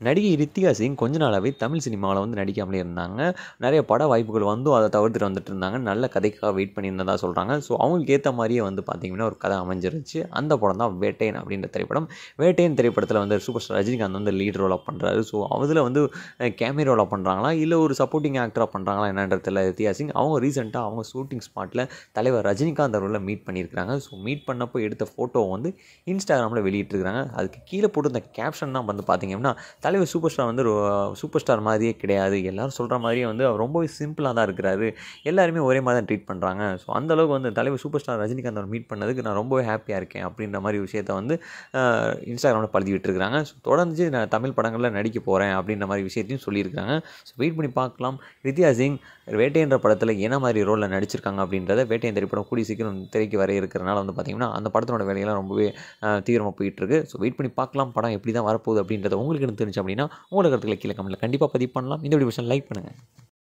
நடிகை ரித்திகா சிங் கொஞ்ச நாளாவே தமிழ் சினிமாவுல வந்து நடிக்காமலே இருந்தாங்க. நெறைய பட வாய்ப்புகள் வந்தும் அத தவிர்த்துட்டு வந்துட்டு இருந்தாங்க. நல்ல கதைக்காக வெயிட் பண்ணியிருந்ததா சொல்றாங்க. ஸோ அவங்களுக்கு ஏத்த மாரியே வந்து பார்த்தீங்கன்னா, ஒரு கதை அமைஞ்சிருச்சு. அந்த படம் தான் வேட்டையன் அப்படின்ற திரைப்படம். வேட்டையன் திரைப்படத்தில வந்து சூப்பர் ஸ்டார் ரஜினிகாந்த் வந்து லீட் ரோலா பண்றாரு. ஸோ அதில வந்து கேமியோல பண்றாங்களா? இல்ல ஒரு சப்போர்ட்டிங் ஆக்டரா பண்றாங்களா என்னன்றது தெரியல ரித்திகா சிங். அவங்க ரீசென்ட்டா அவங்க ஷூட்டிங் ஸ்பாட்ல தலைவர் ரஜினிகாந்த் அவர்கள மீட் பண்ணியிருக்காங்க. ஸோ மீட் பண்ணப்போ எடுத்த ஃபோட்டோவ வந்து Instagramல வெளியிட்டிருக்காங்க. அதுக்கு கீழ போட்டிருந்த கேப்ஷன் தான் வந்து பார்த்தீங்க அப்படின்னா, தலைவர் சூப்பர் ஸ்டார் வந்து சூப்பர் ஸ்டார் மாதிரியே கிடையாது. எல்லாரும் சொல்ற மாரியே வந்து அவர் ரொம்பவே சிம்பிளா தான் இருக்கிறாரு. எல்லாருமே ஒரே மாரி தான் ட்ரீட் பண்றாங்க. ஸோ அந்த அளவுக்கு வந்து தலைவர் சூப்பர் ஸ்டார் ரஜினிகாந்த் அவர மீட் பண்ணதுக்கு நான் ரொம்பவே ஹேப்பியா இருக்கேன். அப்படின்ற மாரி விஷயத்த வந்து அ Instagramல பதிவிட்டுருக்காங்க. ஸோ தொடர்ந்து நான் தமிழ் படங்கள்ல நடிக்க போறேன் அப்படின்ற மாரி விஷயத்தையும் சொல்லியிருக்காங்க. ஸோ வெயிட் பண்ணி பார்க்கலாம். ரித்திகா சிங் வேட்டையன்ற படத்தில என்ன மாரி ரோல்ல நடிச்சிருக்காங்க அப்படின்றத வேட்டையன் திரைப்படம் கூடிய சீக்கிரம் திரைக்கு வர இருக்கிறனால வந்து பார்த்தீங்கன்னா, அந்த படத்தினோட வேலையெல்லாம் ரொம்பவே தீவிரமா போயிட்டுருக்கு. ஸோ வெயிட் பண்ணி பார்க்கலாம். படம் எப்படி தான் வரப்போகுது அப்படின்றத உங்களுக்கு எனக்கு தெரிஞ்சு அப்படின்னா, உங்களோட கருத்துக்களை கீழ கமெண்ட்ல கண்டிப்பா பதிவு பண்ணலாம். இந்த வீடியோ லைக் பண்ணுங்க.